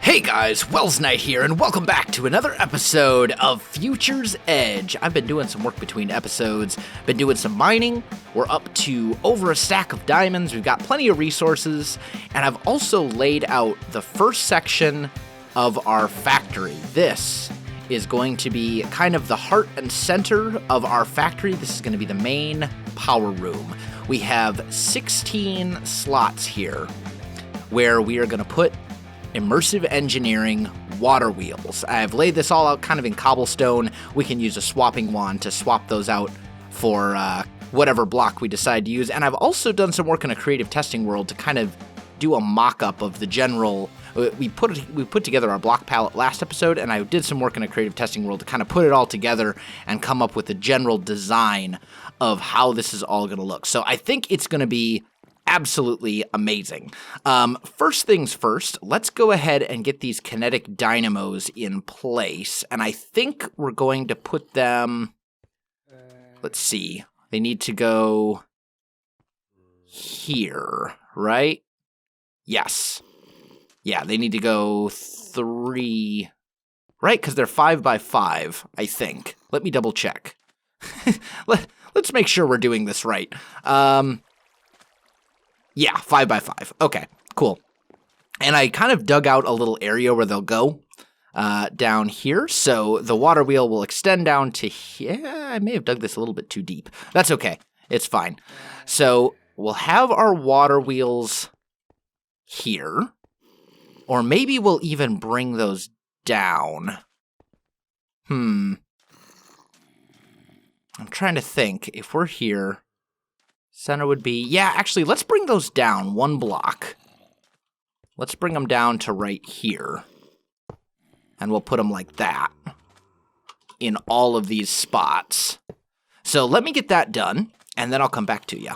Hey guys, Welsknight here, and welcome back to another episode of Future's Edge. I've been doing some work between episodes, been doing some mining. We're up to over a stack of diamonds, we've got plenty of resources, and I've also laid out the first section of our factory. This is going to be kind of the heart and center of our factory. This is going to be the main power room. We have 16 slots here where we are going to put immersive engineering water wheels. I've laid this all out kind of in cobblestone. We can use a swapping wand to swap those out for whatever block we decide to use. And I've also done some work in a creative testing world to kind of do a mock-up of the general. We put together our block palette last episode, and I did some work in a creative testing world to kind of put it all together and come up with a general design of how this is all going to look. So I think it's going to be absolutely amazing. First things first, let's go ahead and get these kinetic dynamos in place. And I think we're going to put them, let's see, they need to go here, right? Yes. Yeah, they need to go 3, right? Because they're 5 by 5, I think. Let me double check. Let's make sure we're doing this right. Yeah, 5 by 5. Okay, cool. And I kind of dug out a little area where they'll go down here. So the water wheel will extend down to here. I may have dug this a little bit too deep. That's okay. It's fine. So we'll have our water wheels here. Or maybe we'll even bring those down. I'm trying to think. If we're here, center would be, yeah, actually, let's bring those down 1 block. Let's bring them down to right here. And we'll put them like that in all of these spots. So let me get that done, and then I'll come back to you.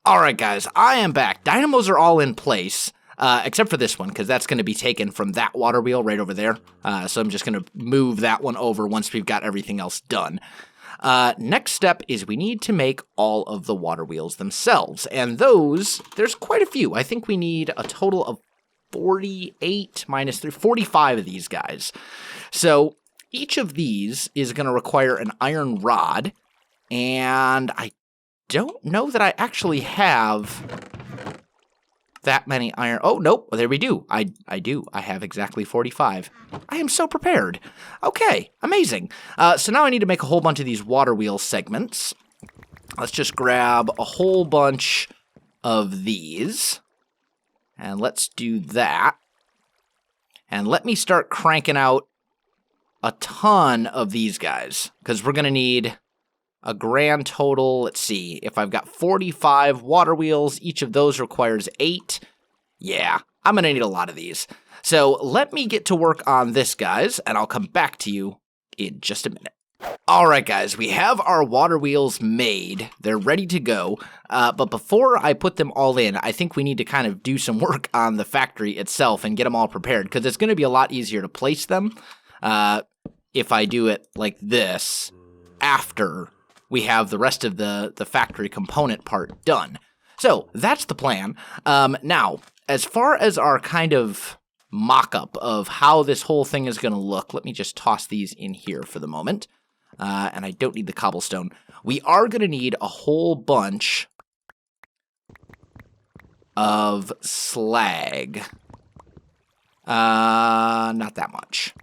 All right, guys, I am back. Dynamos are all in place, except for this one, because that's going to be taken from that water wheel right over there. So I'm just going to move that one over once we've got everything else done. Next step is we need to make all of the water wheels themselves. And those, there's quite a few. I think we need a total of 48 minus 3, 45 of these guys. So each of these is going to require an iron rod. And I don't know that I actually have that many iron. Oh, nope. There we do. I do. I have exactly 45. I am so prepared. Okay, amazing. So now I need to make a whole bunch of these water wheel segments. Let's just grab a whole bunch of these. And let's do that. And let me start cranking out a ton of these guys, because we're going to need a grand total, let's see, if I've got 45 water wheels, each of those requires 8. Yeah, I'm going to need a lot of these. So let me get to work on this, guys, and I'll come back to you in just a minute. All right, guys, we have our water wheels made. They're ready to go. But before I put them all in, I think we need to kind of do some work on the factory itself and get them all prepared, because it's going to be a lot easier to place them if I do it like this after we have the rest of the factory component part done. So that's the plan. Now, as far as our kind of mock-up of how this whole thing is going to look, let me just toss these in here for the moment. And I don't need the cobblestone. We are going to need a whole bunch of slag. Not that much,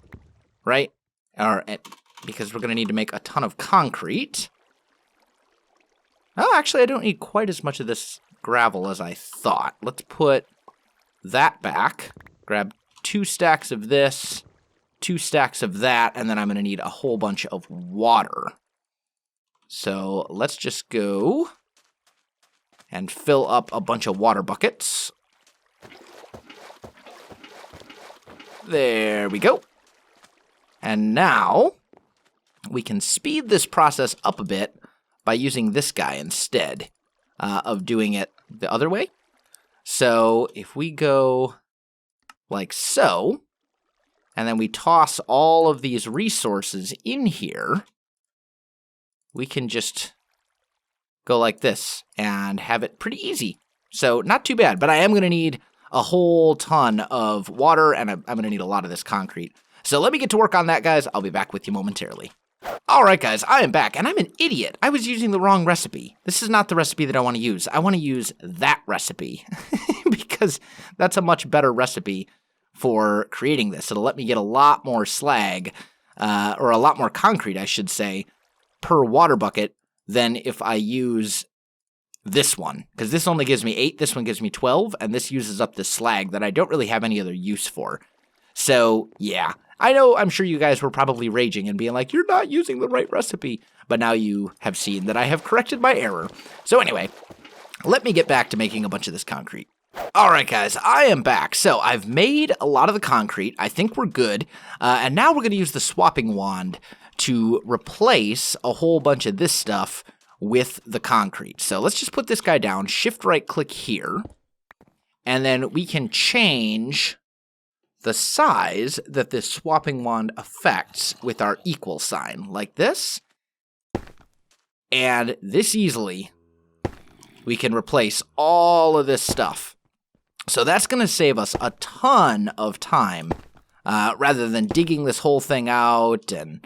right? Because we're going to need to make a ton of concrete. Oh, actually, I don't need quite as much of this gravel as I thought. Let's put that back. Grab 2 stacks of this, 2 stacks of that, and then I'm going to need a whole bunch of water. So let's just go and fill up a bunch of water buckets. There we go. And now we can speed this process up a bit by using this guy instead of doing it the other way. So if we go like so, and then we toss all of these resources in here, we can just go like this and have it pretty easy. So not too bad, but I am going to need a whole ton of water, and I'm going to need a lot of this concrete. So let me get to work on that, guys. I'll be back with you momentarily. All right, guys, I am back, and I'm an idiot. I was using the wrong recipe. This is not the recipe that I want to use. I want to use that recipe because that's a much better recipe for creating this. It'll let me get a lot more slag, or a lot more concrete, I should say, per water bucket than if I use this one, because this only gives me 8, this one gives me 12, and this uses up the slag that I don't really have any other use for. So, yeah, I know, I'm sure you guys were probably raging and being like, you're not using the right recipe, but now you have seen that I have corrected my error. So anyway, let me get back to making a bunch of this concrete. All right, guys, I am back. So I've made a lot of the concrete. I think we're good. And now we're going to use the swapping wand to replace a whole bunch of this stuff with the concrete. So let's just put this guy down, shift right click here, and then we can change the size that this swapping wand affects with our equal sign, like this. And this easily, we can replace all of this stuff. So that's going to save us a ton of time, rather than digging this whole thing out and,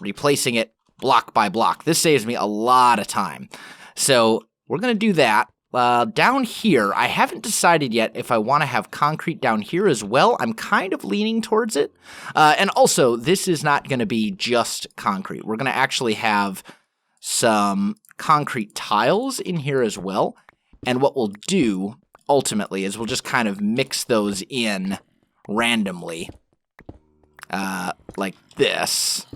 replacing it block by block. This saves me a lot of time. So we're going to do that. Down here, I haven't decided yet if I want to have concrete down here as well. I'm kind of leaning towards it. And also, this is not going to be just concrete. We're going to actually have some concrete tiles in here as well. And what we'll do, ultimately, is we'll just kind of mix those in randomly, like this,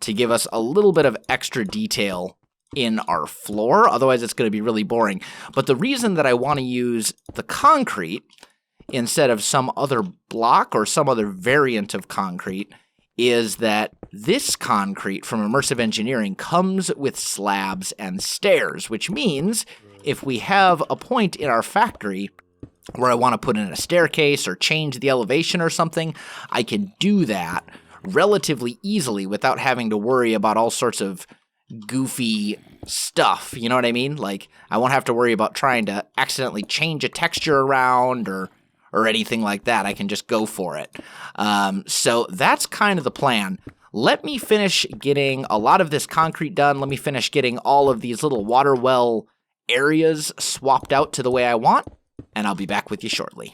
to give us a little bit of extra detail in our floor. Otherwise, it's going to be really boring. But the reason that I want to use the concrete instead of some other block or some other variant of concrete is that this concrete from Immersive Engineering comes with slabs and stairs, which means if we have a point in our factory where I want to put in a staircase or change the elevation or something, I can do that relatively easily without having to worry about all sorts of goofy stuff, you know what I mean? Like, I won't have to worry about trying to accidentally change a texture around or anything like that. I can just go for it. So that's kind of the plan. Let me finish getting a lot of this concrete done. Let me finish getting all of these little water well areas swapped out to the way I want, and I'll be back with you shortly.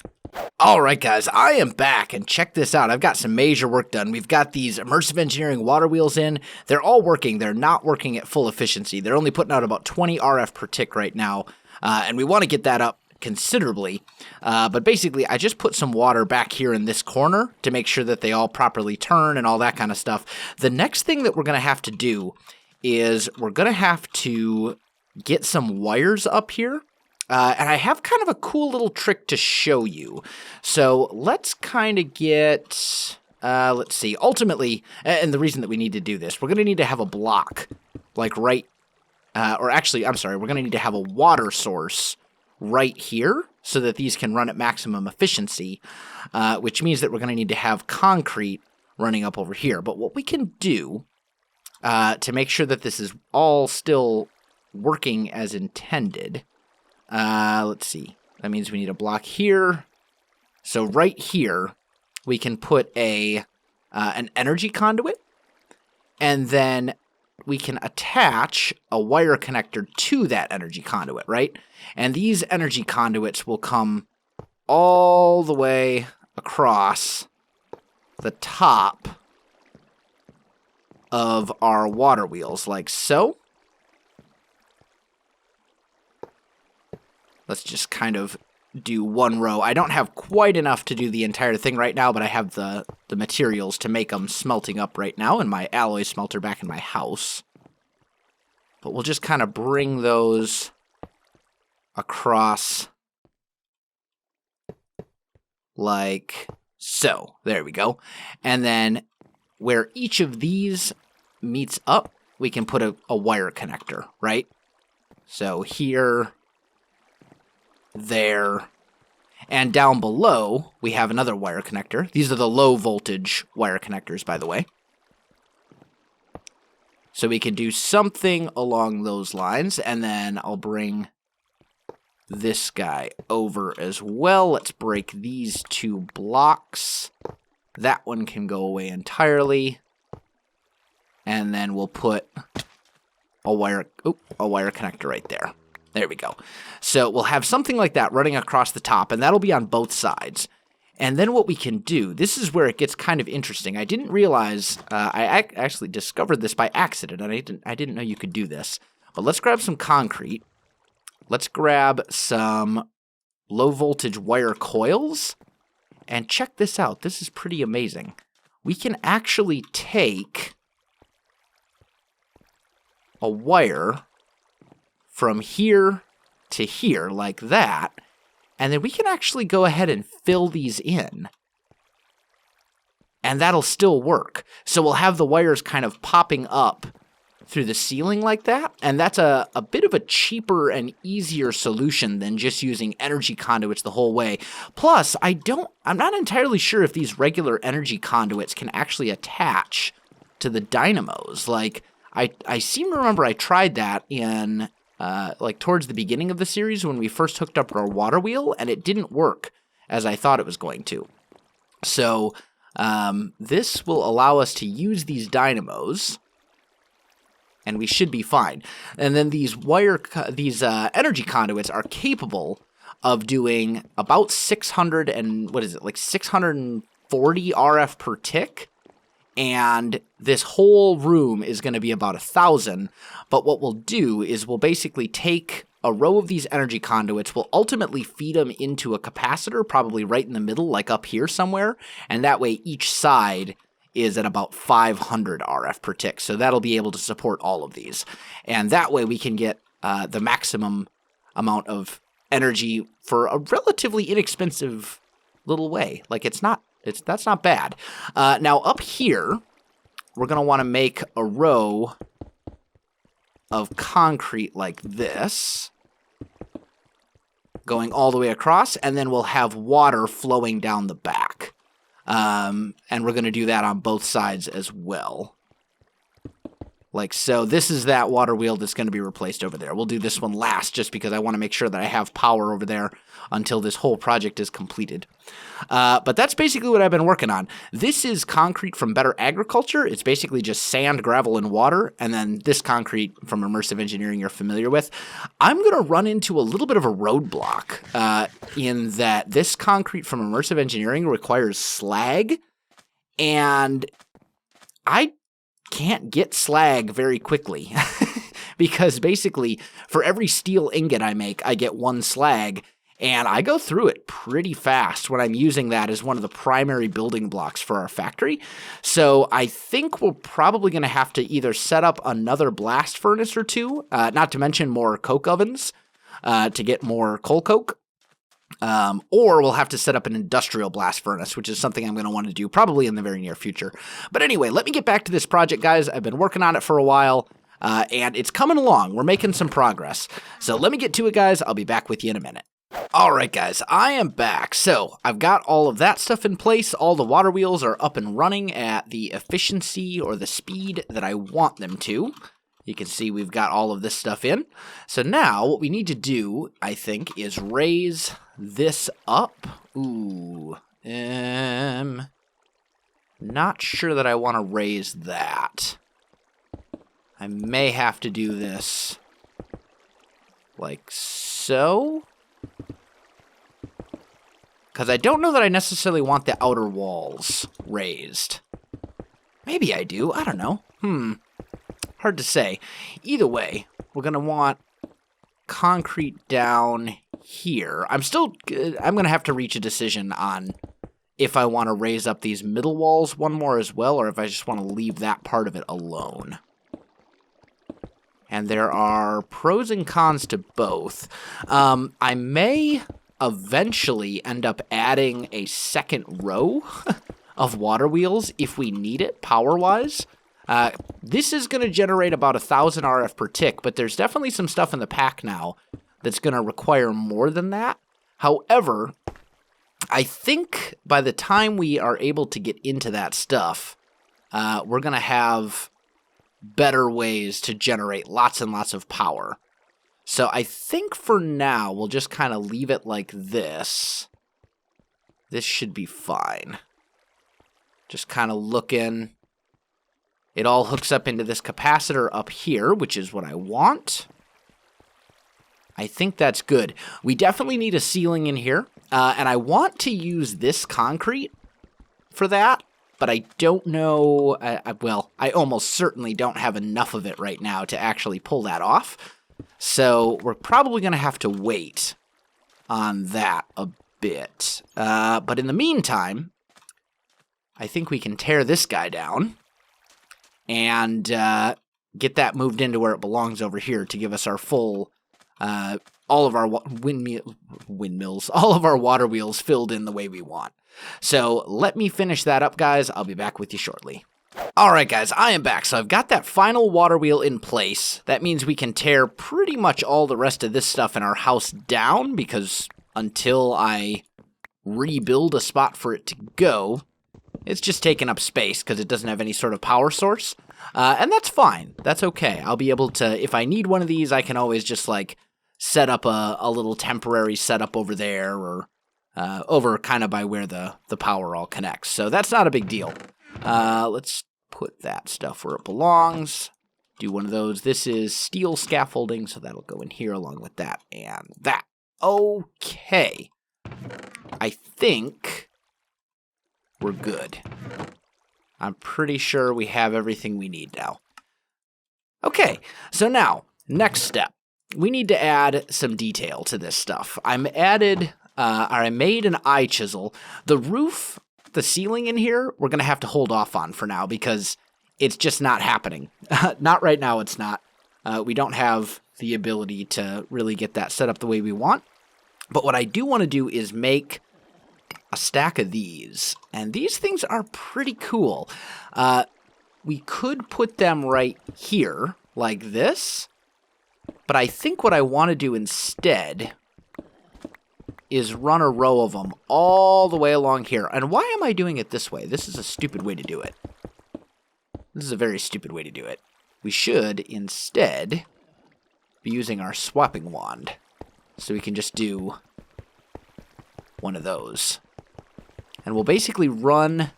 All right, guys, I am back, and check this out. I've got some major work done. We've got these Immersive Engineering water wheels in. They're all working. They're not working at full efficiency. They're only putting out about 20 RF per tick right now, and we want to get that up considerably. But basically, I just put some water back here in this corner to make sure that they all properly turn and all that kind of stuff. The next thing that we're going to have to do is we're going to have to get some wires up here. And I have kind of a cool little trick to show you. So let's kind of get, let's see, ultimately, and the reason that we need to do this, we're going to need to have a block, like right, or actually, I'm sorry, we're going to need to have a water source right here so that these can run at maximum efficiency, which means that we're going to need to have concrete running up over here. But what we can do to make sure that this is all still working as intended, let's see. That means we need a block here. So right here, we can put an energy conduit, and then we can attach a wire connector to that energy conduit, right? And these energy conduits will come all the way across the top of our water wheels, like so. Let's just kind of do one row. I don't have quite enough to do the entire thing right now, but I have the materials to make them smelting up right now in my alloy smelter back in my house. But we'll just kind of bring those across like so. There we go. And then where each of these meets up, we can put a wire connector, right? So here, there, and down below, we have another wire connector. These are the low voltage wire connectors, by the way. So we can do something along those lines, and then I'll bring this guy over as well. Let's break these 2 blocks. That one can go away entirely. And then we'll put a wire connector right there. There we go. So we'll have something like that running across the top, and that'll be on both sides. And then what we can do, this is where it gets kind of interesting. I didn't realize, I actually discovered this by accident, and I didn't know you could do this. But let's grab some concrete. Let's grab some low-voltage wire coils. And check this out. This is pretty amazing. We can actually take a wire from here to here, like that, and then we can actually go ahead and fill these in. And that'll still work. So we'll have the wires kind of popping up through the ceiling like that, and that's a bit of a cheaper and easier solution than just using energy conduits the whole way. Plus, I'm not entirely sure if these regular energy conduits can actually attach to the dynamos. Like, I seem to remember I tried that in, like, towards the beginning of the series when we first hooked up our water wheel, and it didn't work as I thought it was going to. So, this will allow us to use these dynamos, and we should be fine. And then these energy conduits are capable of doing about 640 RF per tick. And this whole room is going to be about 1,000. But what we'll do is we'll basically take a row of these energy conduits, we'll ultimately feed them into a capacitor, probably right in the middle, like up here somewhere. And that way each side is at about 500 RF per tick. So that'll be able to support all of these. And that way we can get the maximum amount of energy for a relatively inexpensive little way. Like, that's not bad. Now up here, we're going to want to make a row of concrete like this, going all the way across, and then we'll have water flowing down the back. And we're going to do that on both sides as well. Like so. This is that water wheel that's going to be replaced over there. We'll do this one last just because I want to make sure that I have power over there until this whole project is completed. But that's basically what I've been working on. This is concrete from Better Agriculture. It's basically just sand, gravel, and water. And then this concrete from Immersive Engineering you're familiar with. I'm going to run into a little bit of a roadblock in that this concrete from Immersive Engineering requires slag. And I can't get slag very quickly because basically for every steel ingot I make, I get 1 slag, and I go through it pretty fast when I'm using that as one of the primary building blocks for our factory. So I think we're probably going to have to either set up another blast furnace or 2, not to mention more coke ovens to get more coal coke. Or we'll have to set up an industrial blast furnace, which is something I'm going to want to do probably in the very near future. But anyway, let me get back to this project, guys. I've been working on it for a while, and it's coming along. We're making some progress. So let me get to it, guys. I'll be back with you in a minute. All right, guys, I am back. So I've got all of that stuff in place. All the water wheels are up and running at the efficiency or the speed that I want them to. You can see we've got all of this stuff in. So now what we need to do, I think, is raise this up. Ooh. Not sure that I want to raise that. I may have to do this like so. Because I don't know that I necessarily want the outer walls raised. Maybe I do. I don't know. Hard to say. Either way, we're going to want concrete down here. I'm going to have to reach a decision on if I want to raise up these middle walls one more as well, or if I just want to leave that part of it alone. And there are pros and cons to both. I may eventually end up adding a second row of water wheels if we need it power-wise. This is going to generate about 1,000 RF per tick, but there's definitely some stuff in the pack now that's going to require more than that. However, I think by the time we are able to get into that stuff, we're going to have better ways to generate lots and lots of power. So I think for now, we'll just kind of leave it like this. This should be fine. Just kind of looking. It all hooks up into this capacitor up here, which is what I want. I think that's good. We definitely need a ceiling in here, and I want to use this concrete for that, but I don't know, well, I almost certainly don't have enough of it right now to actually pull that off, so we're probably going to have to wait on that a bit. But in the meantime, I think we can tear this guy down and get that moved into where it belongs over here to give us our full... all of our windmills, all of our water wheels filled in the way we want. So let me finish that up, guys. I'll be back with you shortly. All right, guys, I am back. So I've got that final water wheel in place. That means we can tear pretty much all the rest of this stuff in our house down, because until I rebuild a spot for it to go, it's just taking up space because it doesn't have any sort of power source. And that's fine. That's okay. I'll be able to, if I need one of these, I can always just, like, set up a little temporary setup over there, or over kind of by where the power all connects. So that's not a big deal. Let's put that stuff where it belongs. Do one of those. This is steel scaffolding, so that'll go in here along with that and that. Okay. I think we're good. I'm pretty sure we have everything we need now. Okay, so now, next step. We need to add some detail to this stuff. I made an eye chisel. The roof, the ceiling in here, we're going to have to hold off on for now because it's just not happening. Not right now, it's not. We don't have the ability to really get that set up the way we want. But what I do want to do is make a stack of these. And these things are pretty cool. We could put them right here, like this. But I think what I want to do instead is run a row of them all the way along here. And why am I doing it this way? This is a stupid way to do it. This is a very stupid way to do it. We should instead be using our swapping wand. So we can just do one of those. And we'll basically run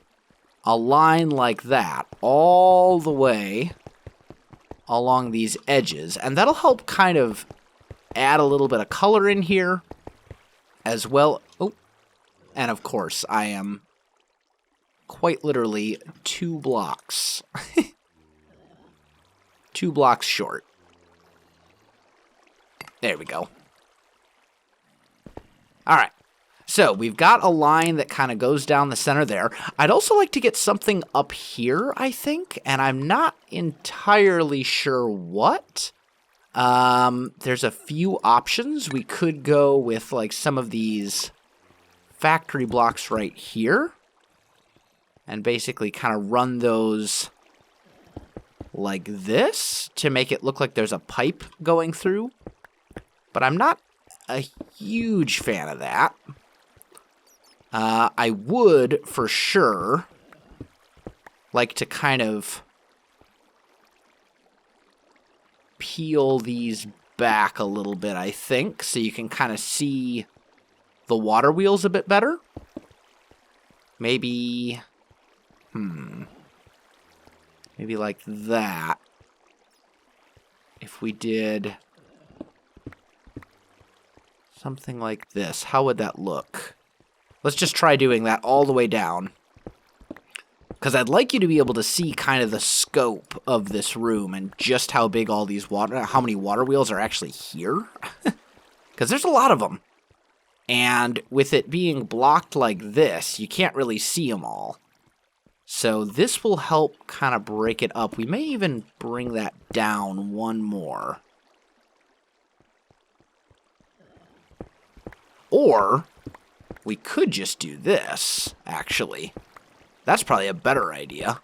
a line like that all the way along these edges, and that'll help kind of add a little bit of color in here as well. Oh, and of course, I am quite literally 2 blocks. 2 blocks short. There we go. All right. So we've got a line that kind of goes down the center there. I'd also like to get something up here, I think, and I'm not entirely sure what. There's a few options. We could go with like some of these factory blocks right here and basically kind of run those like this to make it look like there's a pipe going through. But I'm not a huge fan of that. I would, for sure, like to kind of peel these back a little bit, I think, so you can kind of see the water wheels a bit better. Maybe, maybe like that. If we did something like this, how would that look? Let's just try doing that all the way down. Because I'd like you to be able to see kind of the scope of this room and just how big all these how many water wheels are actually here. Because there's a lot of them. And with it being blocked like this, you can't really see them all. So this will help kind of break it up. We may even bring that down one more. Or we could just do this, actually. That's probably a better idea.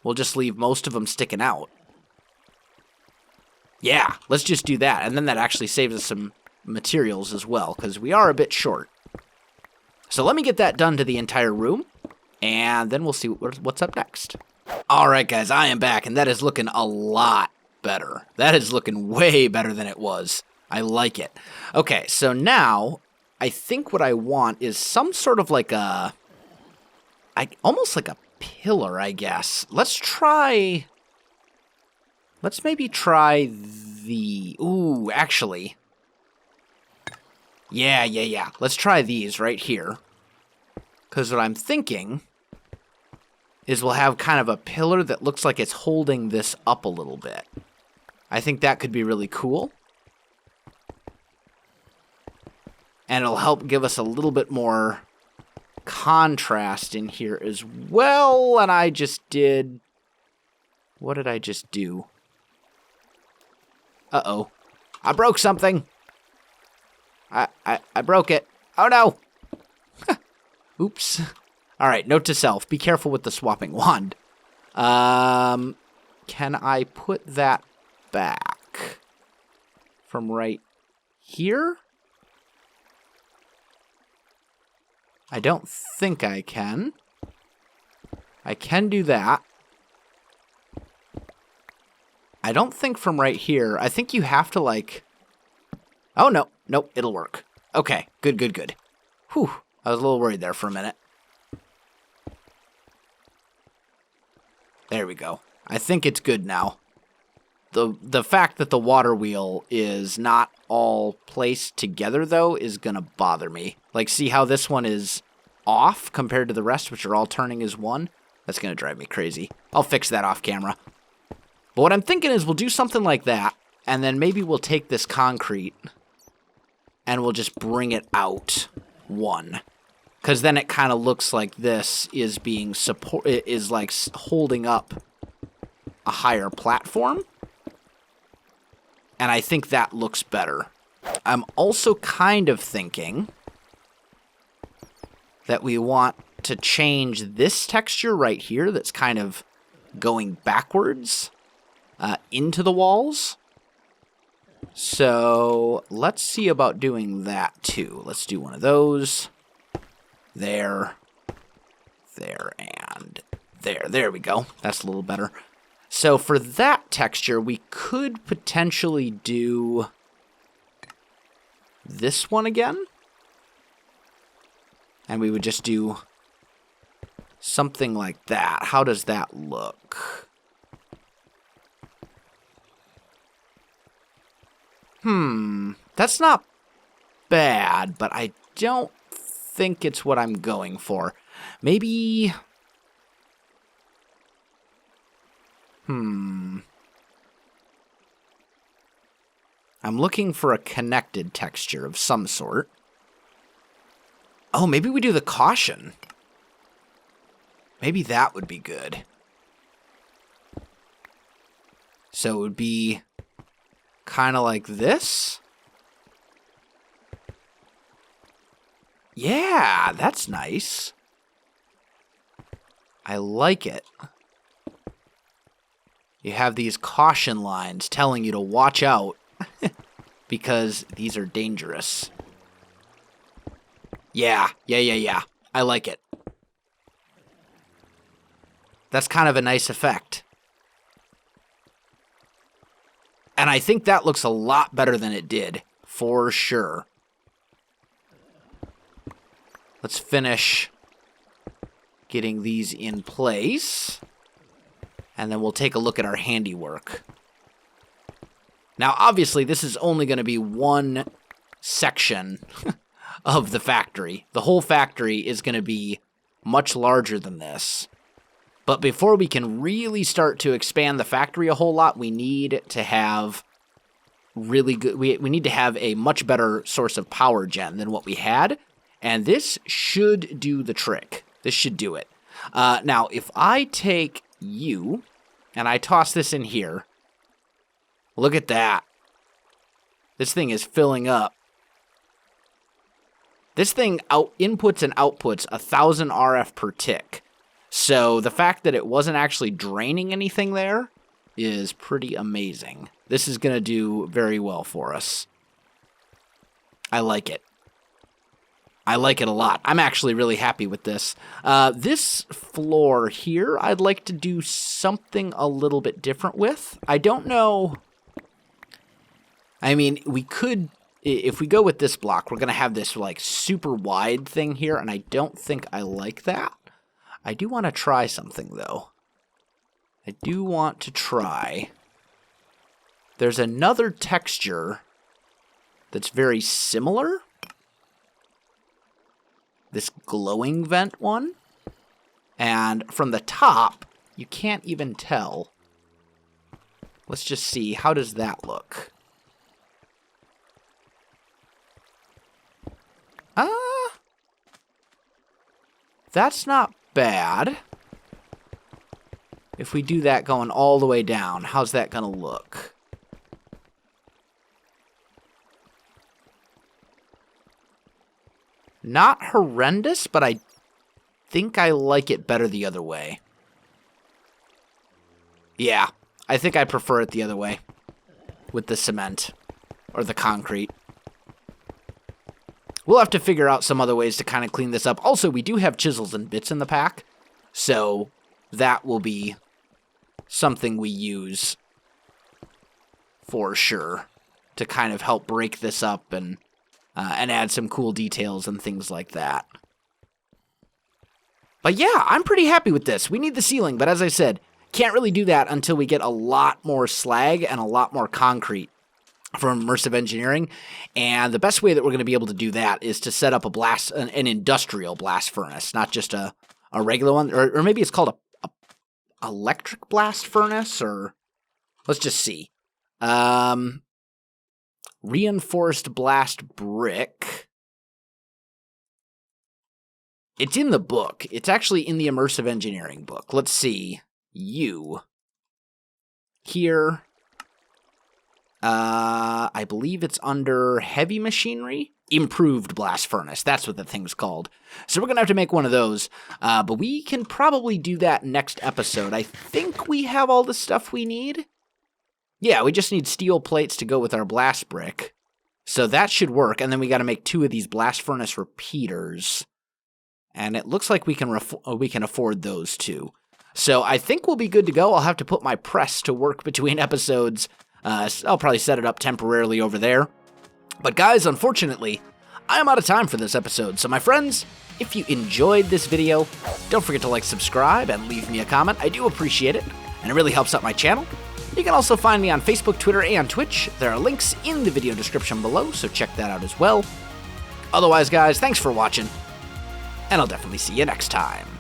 We'll just leave most of them sticking out. Yeah, let's just do that. And then that actually saves us some materials as well, because we are a bit short. So let me get that done to the entire room, and then we'll see what's up next. All right, guys, I am back, and that is looking a lot better. That is looking way better than it was. I like it. Okay, so now I think what I want is some sort of like almost like a pillar, I guess. Let's maybe try ooh, actually. Yeah. Let's try these right here. Because what I'm thinking is we'll have kind of a pillar that looks like it's holding this up a little bit. I think that could be really cool. And it'll help give us a little bit more contrast in here as well. And I just did... What did I just do? Uh-oh. I broke something. I broke it. Oh, no. Oops. All right, note to self. Be careful with the swapping wand. Can I put that back from right here? I don't think I can. I can do that. I don't think from right here. I think you have to, like... Oh, no. Nope, it'll work. Okay, good. Whew, I was a little worried there for a minute. There we go. I think it's good now. The fact that the water wheel is not all placed together, though, is going to bother me. Like, see how this one is off compared to the rest, which are all turning as one? That's going to drive me crazy. I'll fix that off camera. But what I'm thinking is we'll do something like that, and then maybe we'll take this concrete and we'll just bring it out one. Because then it kind of looks like this is being is like holding up a higher platform. And I think that looks better. I'm also kind of thinking that we want to change this texture right here that's kind of going backwards into the walls. So let's see about doing that too. Let's do one of those. There, and there. There we go. That's a little better. So for that texture, we could potentially do this one again. And we would just do something like that. How does that look? That's not bad, but I don't think it's what I'm going for. Maybe... I'm looking for a connected texture of some sort. Oh, maybe we do the caution. Maybe that would be good. So it would be kind of like this. Yeah, that's nice. I like it. You have these caution lines telling you to watch out because these are dangerous. Yeah. I like it. That's kind of a nice effect. And I think that looks a lot better than it did, for sure. Let's finish getting these in place. And then we'll take a look at our handiwork. Now, obviously, this is only going to be one section of the factory. The whole factory is going to be much larger than this. But before we can really start to expand the factory a whole lot, we need to have really good... We need to have a much better source of power gen than what we had. And this should do the trick. This should do it. Now, if I take you and I toss this in here, look at that. This thing is filling up. This thing inputs and outputs 1,000 RF per tick. So the fact that it wasn't actually draining anything there is pretty amazing. This is going to do very well for us. I like it. I like it a lot. I'm actually really happy with this. This floor here, I'd like to do something a little bit different with. I don't know. I mean, we could, if we go with this block, we're going to have this like super wide thing here, and I don't think I like that. I do want to try something, though. I do want to try. There's another texture that's very similar. This glowing vent one. And from the top, you can't even tell. Let's just see. How does that look? That's not bad. If we do that going all the way down, how's that going to look? Not horrendous, but I think I like it better the other way. Yeah, I think I prefer it the other way. With the cement. Or the concrete. We'll have to figure out some other ways to kind of clean this up. Also, we do have chisels and bits in the pack. So, that will be something we use for sure. To kind of help break this up and add some cool details and things like that. But yeah, I'm pretty happy with this. We need the ceiling, but as I said, can't really do that until we get a lot more slag and a lot more concrete from immersive engineering. And the best way that we're going to be able to do that is to set up an industrial blast furnace, not just a regular one, or maybe it's called a electric blast furnace, or let's just see. Reinforced blast brick. It's in the book. It's actually in the immersive engineering book. Let's see. Here. I believe it's under heavy machinery. Improved blast furnace. That's what the thing's called. So we're going to have to make one of those. But we can probably do that next episode. I think we have all the stuff we need. Yeah, we just need steel plates to go with our blast brick. So that should work. And then we got to make 2 of these blast furnace repeaters. And it looks like we can afford those too. So I think we'll be good to go. I'll have to put my press to work between episodes. I'll probably set it up temporarily over there. But guys, unfortunately, I am out of time for this episode. So my friends, if you enjoyed this video, don't forget to like, subscribe, and leave me a comment. I do appreciate it, and it really helps out my channel. You can also find me on Facebook, Twitter, and Twitch. There are links in the video description below, so check that out as well. Otherwise, guys, thanks for watching, and I'll definitely see you next time.